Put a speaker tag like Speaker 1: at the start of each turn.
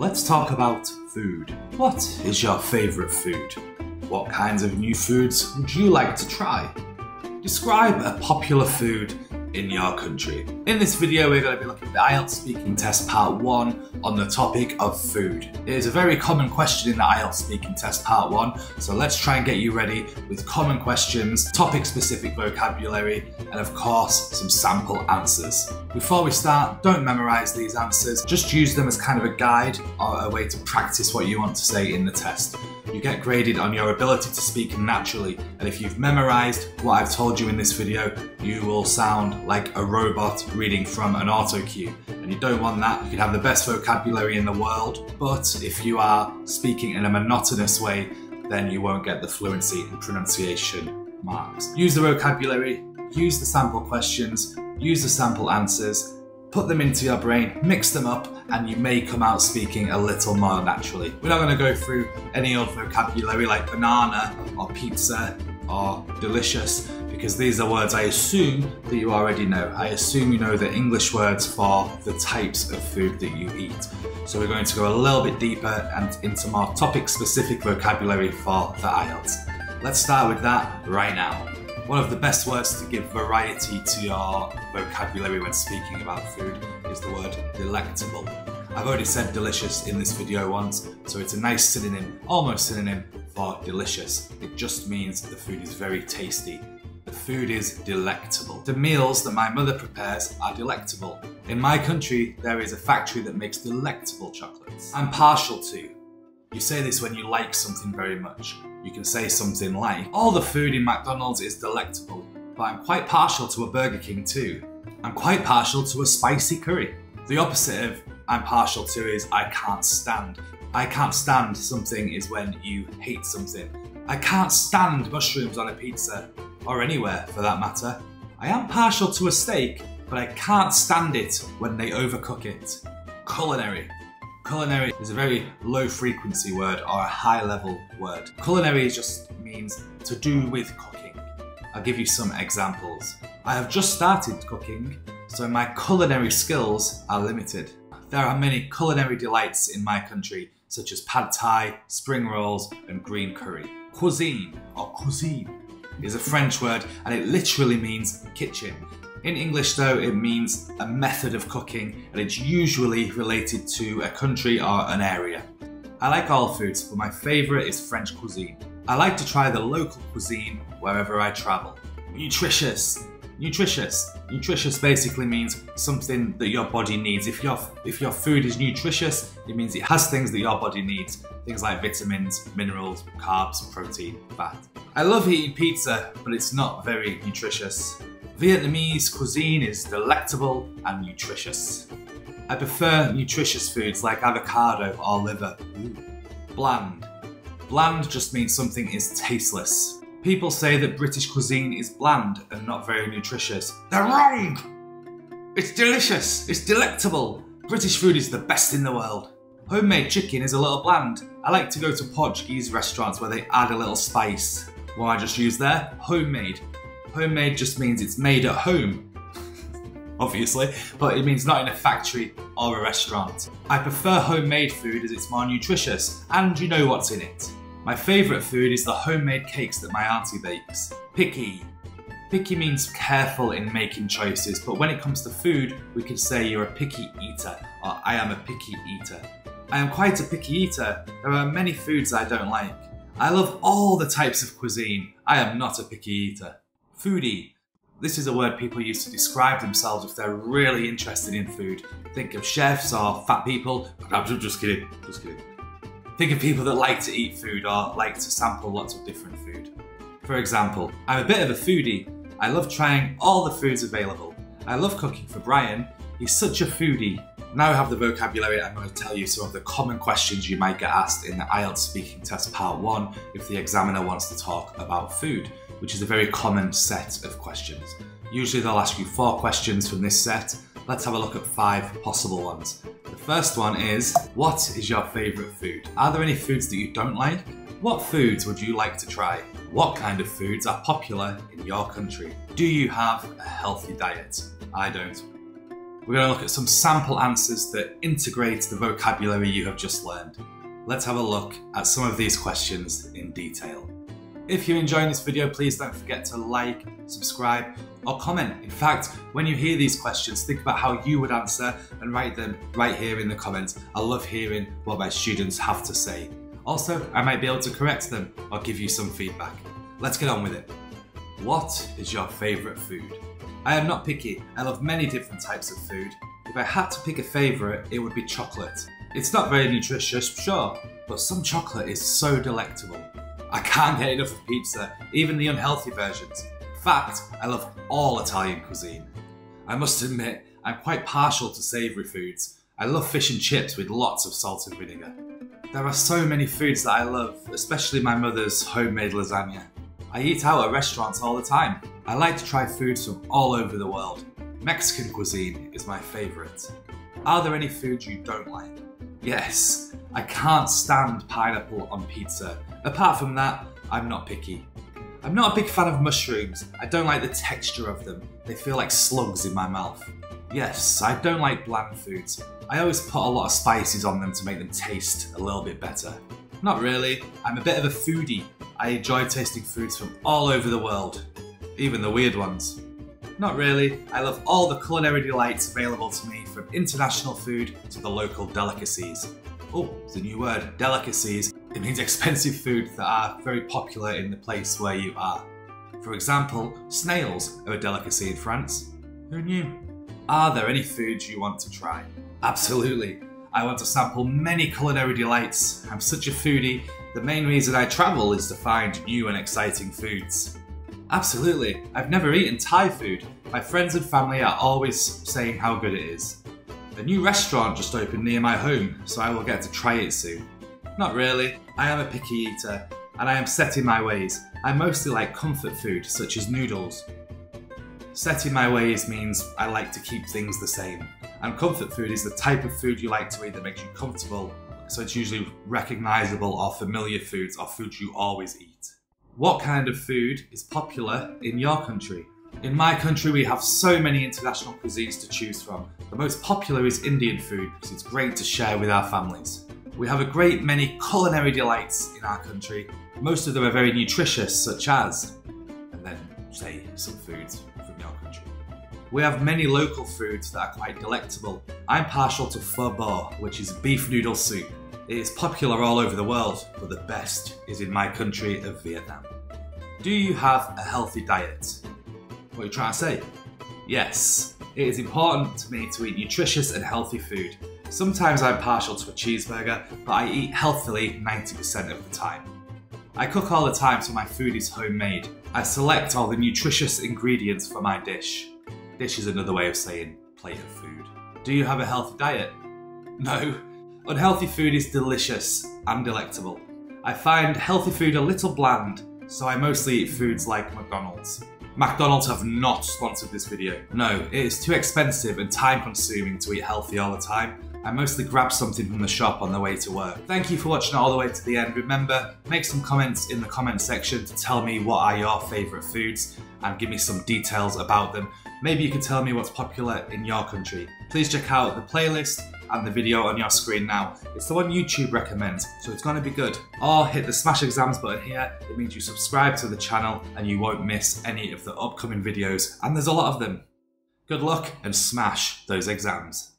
Speaker 1: Let's talk about food. What is your favourite food? What kinds of new foods would you like to try? Describe a popular food in your country. In this video, we're going to be looking at the IELTS Speaking Test Part 1 on the topic of food. It is a very common question in the IELTS Speaking Test Part 1, so let's try and get you ready with common questions, topic-specific vocabulary, and of course, some sample answers. Before we start, don't memorise these answers, just use them as kind of a guide or a way to practice what you want to say in the test. You get graded on your ability to speak naturally, and if you've memorised what I've told you in this video, you will sound like a robot reading from an auto cue. And you don't want that. You can have the best vocabulary in the world, but if you are speaking in a monotonous way, then you won't get the fluency and pronunciation marks. Use the vocabulary, use the sample questions, use the sample answers, put them into your brain, mix them up, and you may come out speaking a little more naturally. We're not going to go through any other vocabulary like banana or pizza or delicious, because these are words I assume that you already know. I assume you know the English words for the types of food that you eat. So we're going to go a little bit deeper and into more topic-specific vocabulary for the IELTS. Let's start with that right now. One of the best words to give variety to your vocabulary when speaking about food is the word delectable. I've already said delicious in this video once, so it's a nice synonym, almost synonym for delicious. It just means the food is very tasty. The food is delectable. The meals that my mother prepares are delectable. In my country, there is a factory that makes delectable chocolates. I'm partial to. You say this when you like something very much. You can say something like, all the food in McDonald's is delectable, but I'm quite partial to a Burger King too. I'm quite partial to a spicy curry. The opposite of I'm partial to is I can't stand. I can't stand something is when you hate something. I can't stand mushrooms on a pizza, or anywhere for that matter. I am partial to a steak, but I can't stand it when they overcook it. Culinary. Culinary is a very low frequency word or a high level word. Culinary just means to do with cooking. I'll give you some examples. I have just started cooking, so my culinary skills are limited. There are many culinary delights in my country, such as pad thai, spring rolls, and green curry. Cuisine or cuisine is a French word and it literally means kitchen. In English though, it means a method of cooking and it's usually related to a country or an area. I like all foods, but my favourite is French cuisine. I like to try the local cuisine wherever I travel. Nutritious. Nutritious. Nutritious basically means something that your body needs. If your food is nutritious, it means it has things that your body needs. Things like vitamins, minerals, carbs, protein, fat. I love eating pizza, but it's not very nutritious. Vietnamese cuisine is delectable and nutritious. I prefer nutritious foods like avocado or liver. Ooh. Bland. Bland just means something is tasteless. People say that British cuisine is bland and not very nutritious. They're wrong! It's delicious, it's delectable. British food is the best in the world. Homemade chicken is a little bland. I like to go to Portuguese restaurants where they add a little spice. What I just used there? Homemade. Homemade just means it's made at home, obviously, but it means not in a factory or a restaurant. I prefer homemade food as it's more nutritious and you know what's in it. My favourite food is the homemade cakes that my auntie bakes. Picky. Picky means careful in making choices, but when it comes to food, we could say you're a picky eater, or I am a picky eater. I am quite a picky eater. There are many foods I don't like. I love all the types of cuisine. I am not a picky eater. Foodie. This is a word people use to describe themselves if they're really interested in food. Think of chefs or fat people. I'm just kidding, just kidding. Think of people that like to eat food or like to sample lots of different food. For example, I'm a bit of a foodie. I love trying all the foods available. I love cooking for Brian. He's such a foodie. Now I have the vocabulary, I'm going to tell you some of the common questions you might get asked in the IELTS Speaking Test Part 1 if the examiner wants to talk about food, which is a very common set of questions. Usually they'll ask you 4 questions from this set. Let's have a look at 5 possible ones. The first one is, what is your favourite food? Are there any foods that you don't like? What foods would you like to try? What kind of foods are popular in your country? Do you have a healthy diet? I don't. We're going to look at some sample answers that integrate the vocabulary you have just learned. Let's have a look at some of these questions in detail. If you're enjoying this video, please don't forget to like, subscribe, or comment. In fact, when you hear these questions, think about how you would answer and write them right here in the comments. I love hearing what my students have to say. Also, I might be able to correct them or give you some feedback. Let's get on with it. What is your favourite food? I am not picky. I love many different types of food. If I had to pick a favourite, it would be chocolate. It's not very nutritious, sure, but some chocolate is so delectable. I can't get enough of pizza, even the unhealthy versions. In fact, I love all Italian cuisine. I must admit, I'm quite partial to savoury foods. I love fish and chips with lots of salt and vinegar. There are so many foods that I love, especially my mother's homemade lasagna. I eat out at restaurants all the time. I like to try foods from all over the world. Mexican cuisine is my favourite. Are there any foods you don't like? Yes, I can't stand pineapple on pizza. Apart from that, I'm not picky. I'm not a big fan of mushrooms. I don't like the texture of them. They feel like slugs in my mouth. Yes, I don't like bland foods. I always put a lot of spices on them to make them taste a little bit better. Not really. I'm a bit of a foodie. I enjoy tasting foods from all over the world, even the weird ones. Not really. I love all the culinary delights available to me, from international food to the local delicacies. Oh, it's a new word, delicacies. It means expensive foods that are very popular in the place where you are. For example, snails are a delicacy in France. Who knew? Are there any foods you want to try? Absolutely. I want to sample many culinary delights. I'm such a foodie. The main reason I travel is to find new and exciting foods. Absolutely. I've never eaten Thai food. My friends and family are always saying how good it is. A new restaurant just opened near my home, so I will get to try it soon. Not really. I am a picky eater, and I am set in my ways. I mostly like comfort food, such as noodles. Set in my ways means I like to keep things the same. And comfort food is the type of food you like to eat that makes you comfortable, so it's usually recognisable or familiar foods or foods you always eat. What kind of food is popular in your country? In my country, we have so many international cuisines to choose from. The most popular is Indian food because it's great to share with our families. We have a great many culinary delights in our country. Most of them are very nutritious, such as, and then say some foods from your country. We have many local foods that are quite delectable. I'm partial to pho bo, which is beef noodle soup. It is popular all over the world, but the best is in my country of Vietnam. Do you have a healthy diet? What are you trying to say? Yes, it is important to me to eat nutritious and healthy food. Sometimes I'm partial to a cheeseburger, but I eat healthily 90% of the time. I cook all the time, so my food is homemade. I select all the nutritious ingredients for my dish. Dish is another way of saying plate of food. Do you have a healthy diet? No. Unhealthy food is delicious and delectable. I find healthy food a little bland, so I mostly eat foods like McDonald's. McDonald's have not sponsored this video. No, it is too expensive and time consuming to eat healthy all the time. I mostly grab something from the shop on the way to work. Thank you for watching all the way to the end. Remember, make some comments in the comment section to tell me what are your favourite foods and give me some details about them. Maybe you can tell me what's popular in your country. Please check out the playlist and the video on your screen now. It's the one YouTube recommends, so it's going to be good. Or hit the smash exams button here. It means you subscribe to the channel and you won't miss any of the upcoming videos, and there's a lot of them. Good luck and smash those exams.